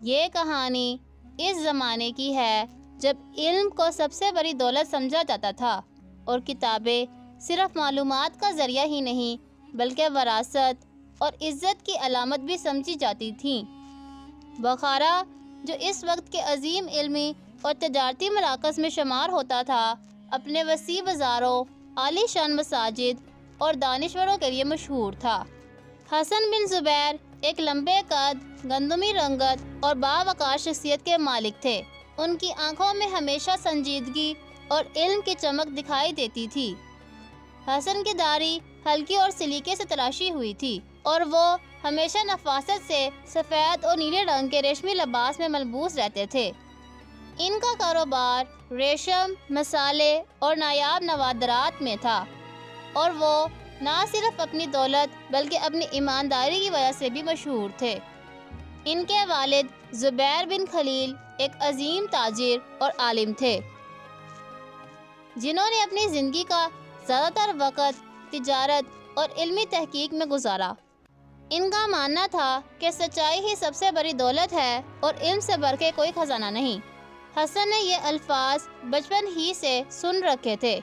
یہ کہانی اس زمانے کی ہے جب علم کو سب سے بڑی دولت سمجھا جاتا تھا اور کتابیں صرف معلومات کا ذریعہ ہی نہیں بلکہ وراثت اور عزت کی علامت بھی سمجھی جاتی تھیں۔ بخارا جو اس وقت کے عظیم علمی اور تجارتی مراکز میں شمار ہوتا تھا، اپنے وسیع بازاروں، عالی شان مساجد اور دانشوروں کے لیے مشہور تھا۔ حسن بن زبیر ایک لمبے قد، گندمی رنگت اور باوقار شخصیت کے مالک تھے۔ ان کی آنکھوں میں ہمیشہ سنجیدگی اور علم کی چمک دکھائی دیتی تھی۔ حسن کی داڑھی ہلکی اور سلیقے سے تراشی ہوئی تھی اور وہ ہمیشہ نفاست سے سفید اور نیلے رنگ کے ریشمی لباس میں ملبوس رہتے تھے۔ ان کا کاروبار ریشم، مسالے اور نایاب نوادرات میں تھا اور وہ نہ صرف اپنی دولت بلکہ اپنی ایمانداری کی وجہ سے بھی مشہور تھے۔ ان کے والد زبیر بن خلیل ایک عظیم تاجر اور عالم تھے، جنہوں نے اپنی زندگی کا زیادہ تر وقت تجارت اور علمی تحقیق میں گزارا۔ ان کا ماننا تھا کہ سچائی ہی سب سے بڑی دولت ہے اور علم سے بڑھ کے کوئی خزانہ نہیں۔ حسن نے یہ الفاظ بچپن ہی سے سن رکھے تھے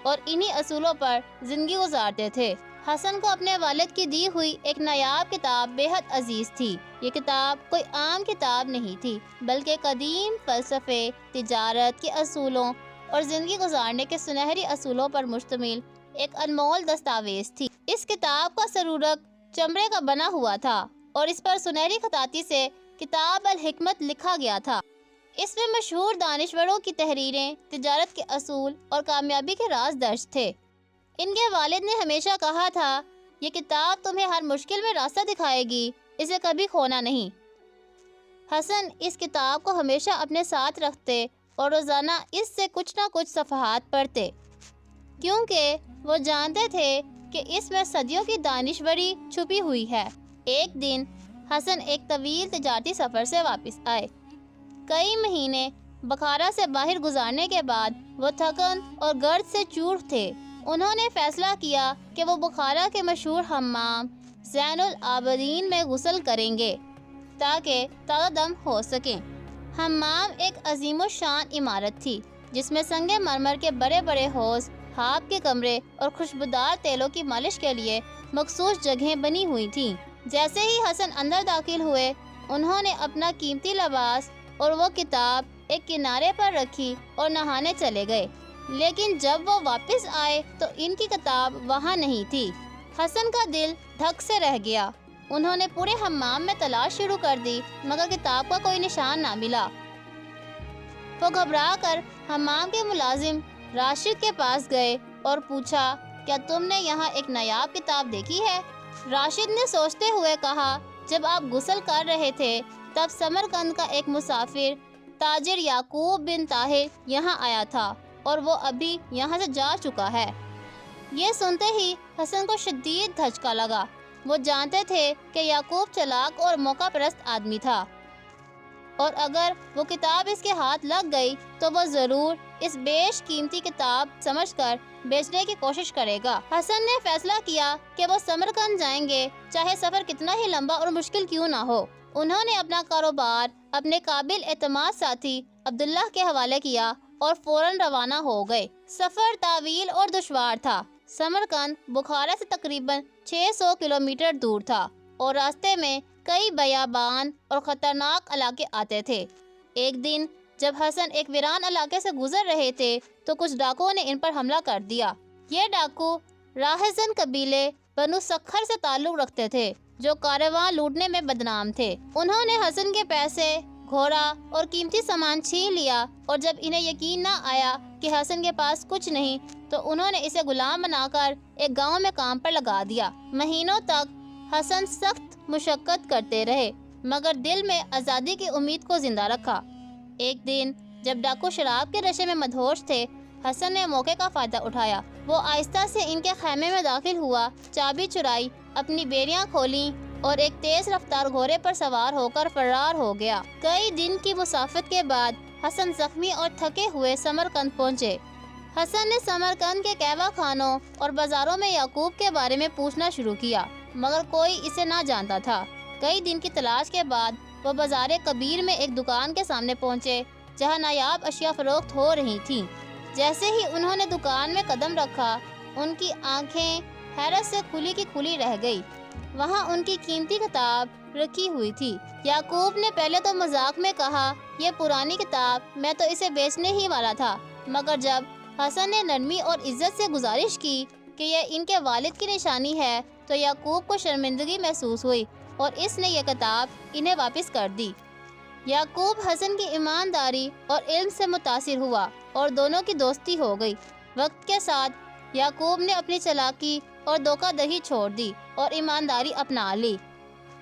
اور انہی اصولوں پر زندگی گزارتے تھے۔ حسن کو اپنے والد کی دی ہوئی ایک نایاب کتاب بے حد عزیز تھی۔ یہ کتاب کوئی عام کتاب نہیں تھی بلکہ قدیم فلسفے، تجارت کے اصولوں اور زندگی گزارنے کے سنہری اصولوں پر مشتمل ایک انمول دستاویز تھی۔ اس کتاب کا سرورق چمڑے کا بنا ہوا تھا اور اس پر سنہری خطاطی سے کتاب الحکمت لکھا گیا تھا۔ اس میں مشہور دانشوروں کی تحریریں، تجارت کے اصول اور کامیابی کے راز درج تھے۔ ان کے والد نے ہمیشہ کہا تھا، یہ کتاب تمہیں ہر مشکل میں راستہ دکھائے گی، اسے کبھی کھونا نہیں۔ حسن اس کتاب کو ہمیشہ اپنے ساتھ رکھتے اور روزانہ اس سے کچھ نہ کچھ صفحات پڑھتے، کیونکہ وہ جانتے تھے کہ اس میں صدیوں کی دانشوری چھپی ہوئی ہے۔ ایک دن حسن ایک طویل تجارتی سفر سے واپس آئے۔ کئی مہینے بخارا سے باہر گزارنے کے بعد وہ تھکن اور گرد سے چور تھے۔ انہوں نے فیصلہ کیا کہ وہ بخارا کے مشہور حمام زین العابدین میں غسل کریں گے تاکہ تازہ دم ہو سکیں۔ حمام ایک عظیم الشان عمارت تھی جس میں سنگ مرمر کے بڑے بڑے حوض، بھاپ کے کمرے اور خوشبودار تیلوں کی مالش کے لیے مخصوص جگہیں بنی ہوئی تھیں۔ جیسے ہی حسن اندر داخل ہوئے، انہوں نے اپنا قیمتی لباس اور وہ کتاب ایک کنارے پر رکھی اور نہانے چلے گئے، لیکن جب وہ واپس آئے تو ان کی کتاب وہاں نہیں تھی۔ حسن کا دل دھک سے رہ گیا۔ انہوں نے پورے حمام میں تلاش شروع کر دی مگر کتاب کا کوئی نشان نہ ملا۔ وہ گھبرا کر حمام کے ملازم راشد کے پاس گئے اور پوچھا، کیا تم نے یہاں ایک نایاب کتاب دیکھی ہے؟ راشد نے سوچتے ہوئے کہا، جب آپ غسل کر رہے تھے تب سمرقند کا ایک مسافر تاجر یعقوب بن طاہر یہاں آیا تھا اور وہ ابھی یہاں سے جا چکا ہے۔ یہ سنتے ہی حسن کو شدید دھچکا لگا۔ وہ جانتے تھے کہ یعقوب چالاک اور موقع پرست آدمی تھا اور اگر وہ کتاب اس کے ہاتھ لگ گئی تو وہ ضرور اس بیش قیمتی کتاب سمجھ کر بیچنے کی کوشش کرے گا۔ حسن نے فیصلہ کیا کہ وہ سمرقند جائیں گے، چاہے سفر کتنا ہی لمبا اور مشکل کیوں نہ ہو۔ انہوں نے اپنا کاروبار اپنے قابل اعتماد ساتھی عبداللہ کے حوالے کیا اور فوراً روانہ ہو گئے۔ سفر طویل اور دشوار تھا۔ سمرقند بخارا سے تقریباً 600 کلومیٹر دور تھا اور راستے میں کئی بیابان اور خطرناک علاقے آتے تھے۔ ایک دن جب حسن ایک ویران علاقے سے گزر رہے تھے تو کچھ ڈاکوؤں نے ان پر حملہ کر دیا۔ یہ ڈاکو راہزن قبیلے بنو سکھر سے تعلق رکھتے تھے جو کارواں لوٹنے میں بدنام تھے۔ انہوں نے حسن کے پیسے، گھوڑا اور قیمتی سامان چھین لیا اور جب انہیں یقین نہ آیا کہ حسن کے پاس کچھ نہیں تو انہوں نے اسے غلام بنا کر ایک گاؤں میں کام پر لگا دیا۔ مہینوں تک حسن سخت مشقت کرتے رہے مگر دل میں آزادی کی امید کو زندہ رکھا۔ ایک دن جب ڈاکو شراب کے نشے میں مدہوش تھے، حسن نے موقع کا فائدہ اٹھایا۔ وہ آہستہ سے ان کے خیمے میں داخل ہوا، چابی چرائی، اپنی بیڑیاں کھولیں اور ایک تیز رفتار گھوڑے پر سوار ہو کر فرار ہو گیا۔ کئی دن کی مسافت کے بعد حسن زخمی اور تھکے ہوئے سمرقند پہنچے۔ حسن نے سمرقند کے کہوہ خانوں اور بازاروں میں یعقوب کے بارے میں پوچھنا شروع کیا مگر کوئی اسے نہ جانتا تھا۔ کئی دن کی تلاش کے بعد وہ بازار کبیر میں ایک دکان کے سامنے پہنچے جہاں نایاب اشیاء فروخت ہو رہی تھیں۔ جیسے ہی انہوں نے دکان میں قدم رکھا، ان کی آنکھیں حیرت سے کھلی کی کھلی رہ گئی۔ وہاں ان کی قیمتی کتاب رکھی ہوئی تھی۔ یعقوب نے پہلے تو مذاق میں کہا، یہ پرانی کتاب، میں تو اسے بیچنے ہی والا تھا، مگر جب حسن نے نرمی اور عزت سے گزارش کی کہ یہ ان کے والد کی نشانی ہے تو یعقوب کو شرمندگی محسوس ہوئی اور اس نے یہ کتاب انہیں واپس کر دی۔ یعقوب حسن کی ایمانداری اور علم سے متاثر ہوا اور دونوں کی دوستی ہو گئی۔ وقت کے ساتھ یعقوب نے اپنی چالاکی اور دھوکہ دہی چھوڑ دی اور ایمانداری اپنا لی۔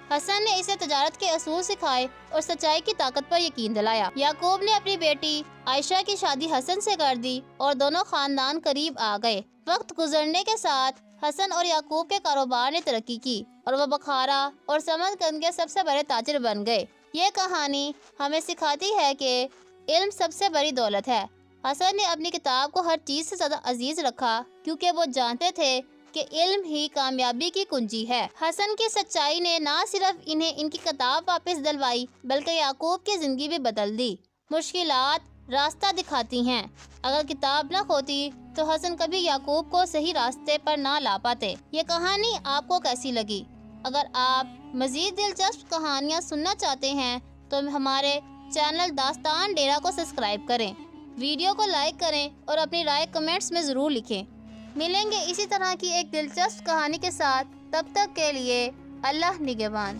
حسن نے اسے تجارت کے اصول سکھائے اور سچائی کی طاقت پر یقین دلایا۔ یعقوب نے اپنی بیٹی عائشہ کی شادی حسن سے کر دی اور دونوں خاندان قریب آ گئے۔ وقت گزرنے کے ساتھ حسن اور یعقوب کے کاروبار نے ترقی کی اور وہ بخارا اور سمرقند کے سب سے بڑے تاجر بن گئے۔ یہ کہانی ہمیں سکھاتی ہے کہ علم سب سے بڑی دولت ہے۔ حسن نے اپنی کتاب کو ہر چیز سے زیادہ عزیز رکھا کیونکہ وہ جانتے تھے کہ علم ہی کامیابی کی کنجی ہے۔ حسن کی سچائی نے نہ صرف انہیں ان کی کتاب واپس دلوائی بلکہ یعقوب کی زندگی بھی بدل دی۔ مشکلات راستہ دکھاتی ہیں، اگر کتاب نہ ہوتی تو حسن کبھی یعقوب کو صحیح راستے پر نہ لا پاتے۔ یہ کہانی آپ کو کیسی لگی؟ اگر آپ مزید دلچسپ کہانیاں سننا چاہتے ہیں تو ہمارے چینل داستان ڈیرا کو سبسکرائب کریں، ویڈیو کو لائک کریں اور اپنی رائے کمنٹس میں ضرور لکھیں۔ ملیں گے اسی طرح کی ایک دلچسپ کہانی کے ساتھ، تب تک کے لیے اللہ نگہبان۔